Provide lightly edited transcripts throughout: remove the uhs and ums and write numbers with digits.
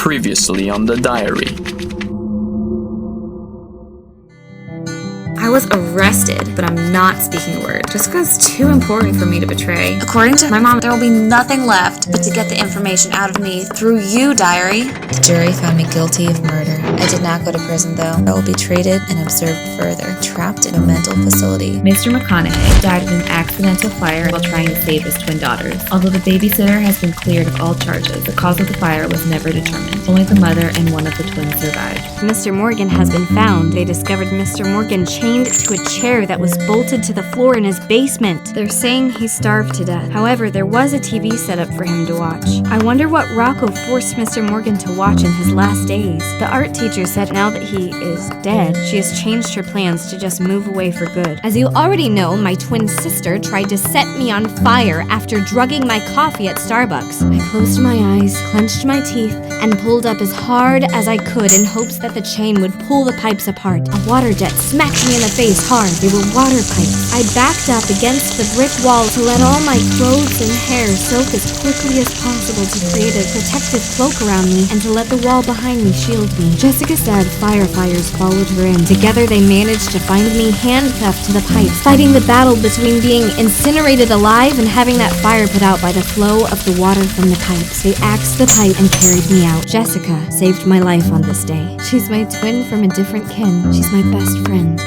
Previously on the diary. I was arrested, but I'm not speaking a word. Jessica's too important for me to betray. According to my mom, there will be nothing left but to get the information out of me through you, diary. The jury found me guilty of murder. I did not go to prison, though. I will be treated and observed further, trapped in a mental facility. Mr. McConaughey died in an accidental fire while trying to save his twin daughters. Although the babysitter has been cleared of all charges, the cause of the fire was never determined. Only the mother and one of the twins survived. Mr. Morgan has been found. They discovered Mr. Morgan chained to a chair that was bolted to the floor in his basement. They're saying he starved to death. However, there was a TV set up for him to watch. I wonder what Rocco forced Mr. Morgan to watch in his last days. The art teacher said now that he is dead, she has changed her plans to just move away for good. As you already know, my twin sister tried to set me on fire after drugging my coffee at Starbucks. I closed my eyes, clenched my teeth, and pulled up as hard as I could in hopes that the chain would pull the pipes apart. A water jet smacked me in the face hard. They were water pipes. I backed up against the brick wall to let all my clothes and hair soak as quickly as possible to create a protective cloak around me and to let the wall behind me shield me. Jessica said firefighters followed her in. Together they managed to find me handcuffed to the pipes, fighting the battle between being incinerated alive and having that fire put out by the flow of the water from the pipes. They axed the pipe and carried me out. Jessica saved my life on this day. She's my twin from a different kin. She's my best friend.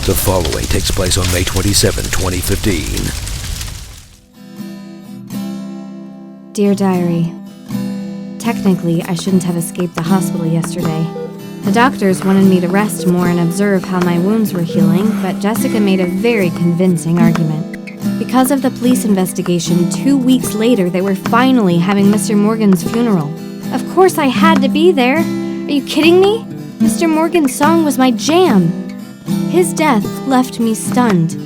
The following takes place on May 27, 2015. Dear Diary, technically, I shouldn't have escaped the hospital yesterday. The doctors wanted me to rest more and observe how my wounds were healing, but Jessica made a very convincing argument. Because of the police investigation, 2 weeks later, they were finally having Mr. Morgan's funeral. Of course I had to be there. Are you kidding me? Mr. Morgan's song was my jam. His death left me stunned.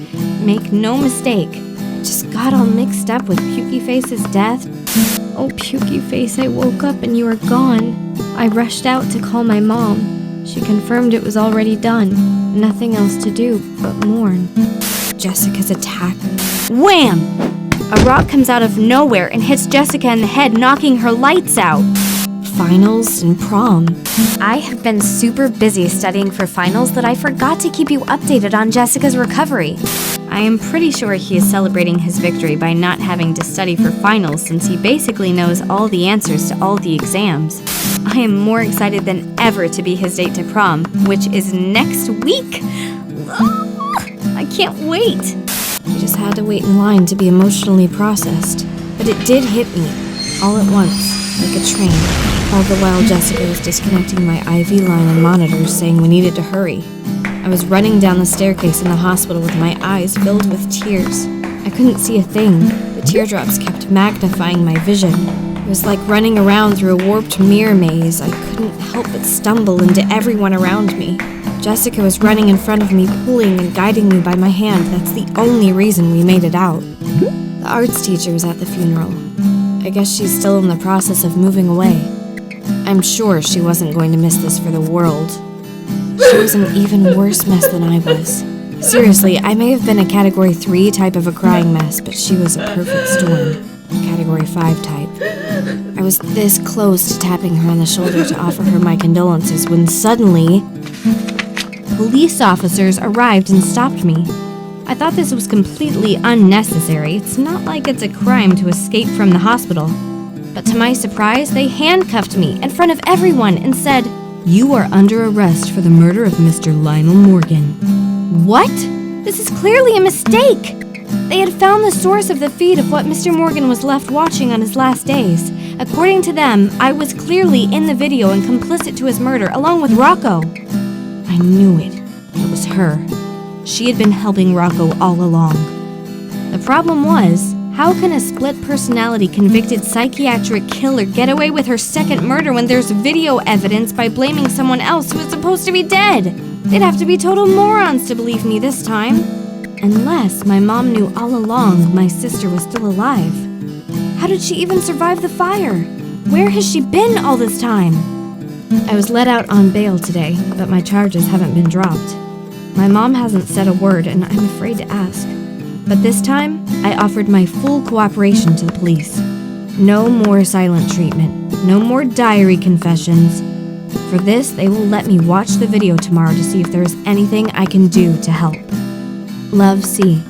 Make no mistake, I just got all mixed up with Pukey Face's death. Oh, Pukey Face, I woke up and you were gone. I rushed out to call my mom. She confirmed it was already done. Nothing else to do but mourn. Jessica's attack. Wham! A rock comes out of nowhere and hits Jessica in the head, knocking her lights out. Finals and prom. I have been super busy studying for finals that I forgot to keep you updated on Jessica's recovery. I am pretty sure he is celebrating his victory by not having to study for finals since he basically knows all the answers to all the exams. I am more excited than ever to be his date to prom, which is next week. I can't wait. I just had to wait in line to be emotionally processed. But it did hit me, all at once, like a train. All the while Jessica was disconnecting my IV line and monitors, saying we needed to hurry. I was running down the staircase in the hospital with my eyes filled with tears. I couldn't see a thing. The teardrops kept magnifying my vision. It was like running around through a warped mirror maze. I couldn't help but stumble into everyone around me. Jessica was running in front of me, pulling and guiding me by my hand. That's the only reason we made it out. The arts teacher was at the funeral. I guess she's still in the process of moving away. I'm sure she wasn't going to miss this for the world. She was an even worse mess than I was. Seriously, I may have been a Category 3 type of a crying mess, but she was a perfect storm. Category 5 type. I was this close to tapping her on the shoulder to offer her my condolences when suddenly, police officers arrived and stopped me. I thought this was completely unnecessary. It's not like it's a crime to escape from the hospital. But to my surprise, they handcuffed me in front of everyone and said, "You are under arrest for the murder of Mr. Lionel Morgan." What? This is clearly a mistake! They had found the source of the feed of what Mr. Morgan was left watching on his last days. According to them, I was clearly in the video and complicit to his murder, along with Rocco. I knew it. It was her. She had been helping Rocco all along. The problem was, how can a split-personality convicted psychiatric killer get away with her second murder when there's video evidence by blaming someone else who is supposed to be dead? They'd have to be total morons to believe me this time. Unless my mom knew all along my sister was still alive. How did she even survive the fire? Where has she been all this time? I was let out on bail today, but my charges haven't been dropped. My mom hasn't said a word, and I'm afraid to ask. But this time, I offered my full cooperation to the police. No more silent treatment. No more diary confessions. For this, they will let me watch the video tomorrow to see if there is anything I can do to help. Love, C.